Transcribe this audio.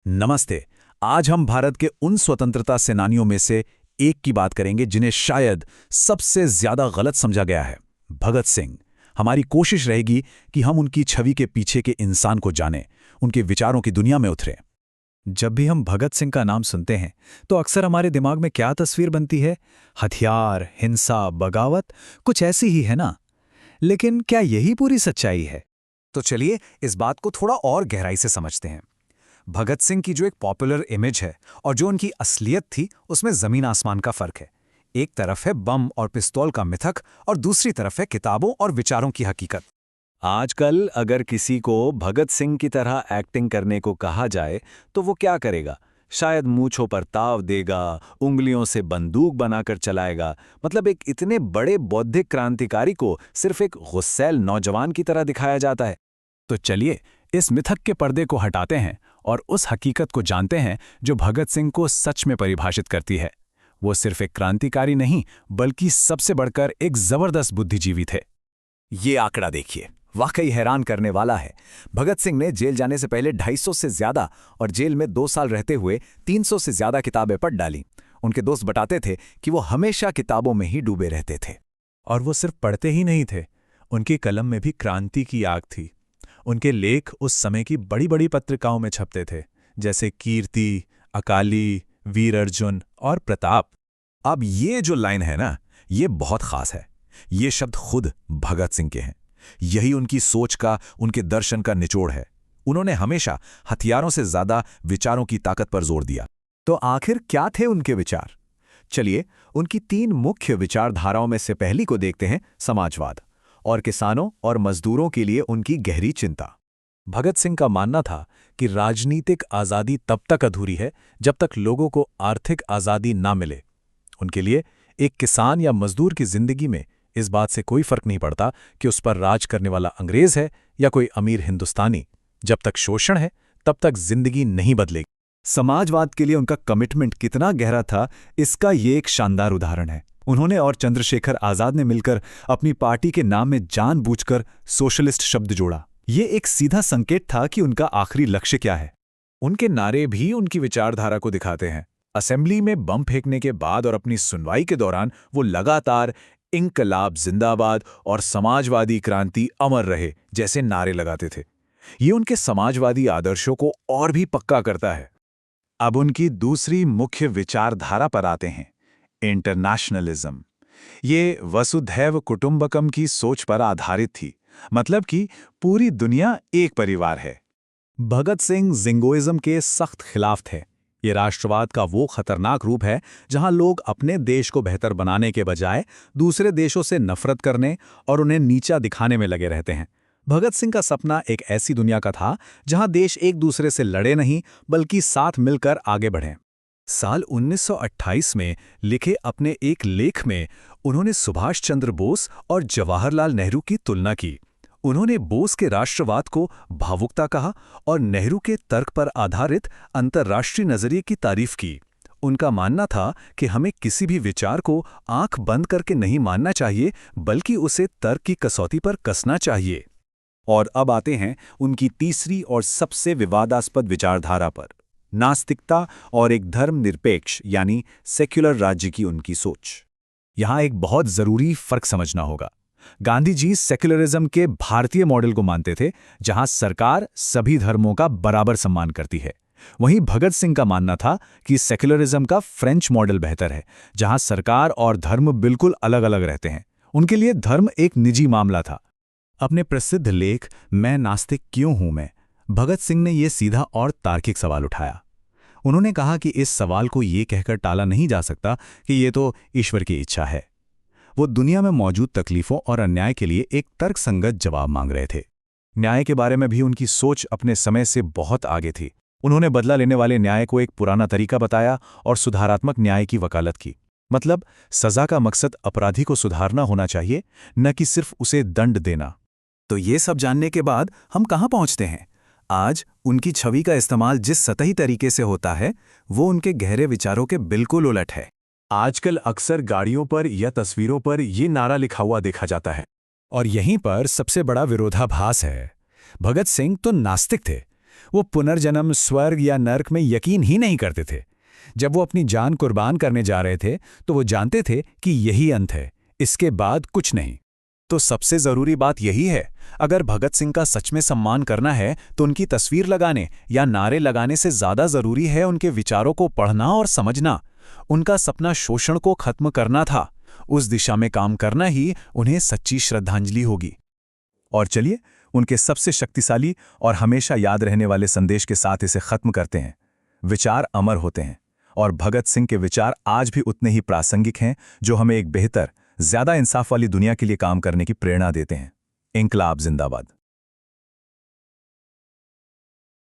नमस्ते। आज हम भारत के उन स्वतंत्रता सेनानियों में से एक की बात करेंगे जिन्हें शायद सबसे ज्यादा गलत समझा गया है, भगत सिंह। हमारी कोशिश रहेगी कि हम उनकी छवि के पीछे के इंसान को जानें, उनके विचारों की दुनिया में उतरें। जब भी हम भगत सिंह का नाम सुनते हैं तो अक्सर हमारे दिमाग में क्या तस्वीर बनती है? हथियार, हिंसा, बगावत, कुछ ऐसी ही है ना? लेकिन क्या यही पूरी सच्चाई है? तो चलिए इस बात को थोड़ा और गहराई से समझते हैं। भगत सिंह की जो एक पॉपुलर इमेज है और जो उनकी असलियत थी, उसमें जमीन आसमान का फर्क है। एक तरफ है बम और पिस्तौल का मिथक और दूसरी तरफ है किताबों और विचारों की हकीकत। आजकल अगर किसी को भगत सिंह की तरह एक्टिंग करने को कहा जाए तो वो क्या करेगा? शायद मूंछों पर ताव देगा, उंगलियों से बंदूक बनाकर चलाएगा। मतलब एक इतने बड़े बौद्धिक क्रांतिकारी को सिर्फ एक गुस्सैल नौजवान की तरह दिखाया जाता है। तो चलिए इस मिथक के पर्दे को हटाते हैं और उस हकीकत को जानते हैं जो भगत सिंह को सच में परिभाषित करती है। वो सिर्फ एक क्रांतिकारी नहीं, बल्कि सबसे बढ़कर एक जबरदस्त बुद्धिजीवी थे। ये आंकड़ा देखिए, वाकई हैरान करने वाला है। भगत सिंह ने जेल जाने से पहले 250 से ज्यादा और जेल में 2 साल रहते हुए 300 से ज्यादा किताबें पढ़ डाली। उनके दोस्त बताते थे कि वो हमेशा किताबों में ही डूबे रहते थे। और वो सिर्फ पढ़ते ही नहीं थे, उनकी कलम में भी क्रांति की आग थी। उनके लेख उस समय की बड़ी बड़ी पत्रिकाओं में छपते थे, जैसे कीर्ति, अकाली, वीर अर्जुन और प्रताप। अब ये जो लाइन है ना, ये बहुत खास है। ये शब्द खुद भगत सिंह के हैं। यही उनकी सोच का, उनके दर्शन का निचोड़ है। उन्होंने हमेशा हथियारों से ज्यादा विचारों की ताकत पर जोर दिया। तो आखिर क्या थे उनके विचार? चलिए उनकी 3 मुख्य विचारधाराओं में से पहली को देखते हैं, समाजवाद और किसानों और मजदूरों के लिए उनकी गहरी चिंता। भगत सिंह का मानना था कि राजनीतिक आज़ादी तब तक अधूरी है जब तक लोगों को आर्थिक आज़ादी ना मिले। उनके लिए एक किसान या मजदूर की जिंदगी में इस बात से कोई फर्क नहीं पड़ता कि उस पर राज करने वाला अंग्रेज है या कोई अमीर हिंदुस्तानी। जब तक शोषण है तब तक जिंदगी नहीं बदलेगी। समाजवाद के लिए उनका कमिटमेंट कितना गहरा था, इसका ये एक शानदार उदाहरण है। उन्होंने और चंद्रशेखर आजाद ने मिलकर अपनी पार्टी के नाम में जानबूझकर सोशलिस्ट शब्द जोड़ा। ये एक सीधा संकेत था कि उनका आखिरी लक्ष्य क्या है। उनके नारे भी उनकी विचारधारा को दिखाते हैं। असेंबली में बम फेंकने के बाद और अपनी सुनवाई के दौरान वो लगातार इंकलाब जिंदाबाद और समाजवादी क्रांति अमर रहे जैसे नारे लगाते थे। ये उनके समाजवादी आदर्शों को और भी पक्का करता है। अब उनकी दूसरी मुख्य विचारधारा पर आते हैं, इंटरनेशनलिज्म। ये वसुधैव कुटुंबकम की सोच पर आधारित थी। मतलब कि पूरी दुनिया एक परिवार है। भगत सिंह जिंगोइज्म के सख्त खिलाफ थे। ये राष्ट्रवाद का वो खतरनाक रूप है जहां लोग अपने देश को बेहतर बनाने के बजाय दूसरे देशों से नफरत करने और उन्हें नीचा दिखाने में लगे रहते हैं। भगत सिंह का सपना एक ऐसी दुनिया का था जहां देश एक दूसरे से लड़े नहीं, बल्कि साथ मिलकर आगे बढ़ें। साल 1928 में लिखे अपने एक लेख में उन्होंने सुभाष चंद्र बोस और जवाहरलाल नेहरू की तुलना की। उन्होंने बोस के राष्ट्रवाद को भावुकता कहा और नेहरू के तर्क पर आधारित अंतर्राष्ट्रीय नजरिए की तारीफ की। उनका मानना था कि हमें किसी भी विचार को आंख बंद करके नहीं मानना चाहिए, बल्कि उसे तर्क की कसौटी पर कसना चाहिए। और अब आते हैं उनकी तीसरी और सबसे विवादास्पद विचारधारा पर, नास्तिकता और एक धर्मनिरपेक्ष यानी सेक्युलर राज्य की उनकी सोच। यहां एक बहुत जरूरी फर्क समझना होगा। गांधी जी सेक्युलरिज्म के भारतीय मॉडल को मानते थे, जहां सरकार सभी धर्मों का बराबर सम्मान करती है। वहीं भगत सिंह का मानना था कि सेक्युलरिज्म का फ्रेंच मॉडल बेहतर है, जहां सरकार और धर्म बिल्कुल अलग अलग रहते हैं। उनके लिए धर्म एक निजी मामला था। अपने प्रसिद्ध लेख मैं नास्तिक क्यों हूं मैं, भगत सिंह ने यह सीधा और तार्किक सवाल उठाया। उन्होंने कहा कि इस सवाल को ये कहकर टाला नहीं जा सकता कि ये तो ईश्वर की इच्छा है। वो दुनिया में मौजूद तकलीफों और अन्याय के लिए एक तर्कसंगत जवाब मांग रहे थे। न्याय के बारे में भी उनकी सोच अपने समय से बहुत आगे थी। उन्होंने बदला लेने वाले न्याय को एक पुराना तरीका बताया और सुधारात्मक न्याय की वकालत की। मतलब सजा का मकसद अपराधी को सुधारना होना चाहिए, न कि सिर्फ उसे दंड देना। तो ये सब जानने के बाद हम कहाँ पहुँचते हैं? आज उनकी छवि का इस्तेमाल जिस सतही तरीके से होता है, वो उनके गहरे विचारों के बिल्कुल उलट है। आजकल अक्सर गाड़ियों पर या तस्वीरों पर ये नारा लिखा हुआ देखा जाता है। और यहीं पर सबसे बड़ा विरोधाभास है। भगत सिंह तो नास्तिक थे। वो पुनर्जन्म, स्वर्ग या नर्क में यकीन ही नहीं करते थे। जब वो अपनी जान कुर्बान करने जा रहे थे तो वो जानते थे कि यही अंत है, इसके बाद कुछ नहीं। तो सबसे जरूरी बात यही है, अगर भगत सिंह का सच में सम्मान करना है तो उनकी तस्वीर लगाने या नारे लगाने से ज्यादा जरूरी है उनके विचारों को पढ़ना और समझना। उनका सपना शोषण को खत्म करना था, उस दिशा में काम करना ही उन्हें सच्ची श्रद्धांजलि होगी। और चलिए उनके सबसे शक्तिशाली और हमेशा याद रहने वाले संदेश के साथ इसे खत्म करते हैं। विचार अमर होते हैं और भगत सिंह के विचार आज भी उतने ही प्रासंगिक हैं, जो हमें एक बेहतर, ज्यादा इंसाफ वाली दुनिया के लिए काम करने की प्रेरणा देते हैं। इंकलाब जिंदाबाद।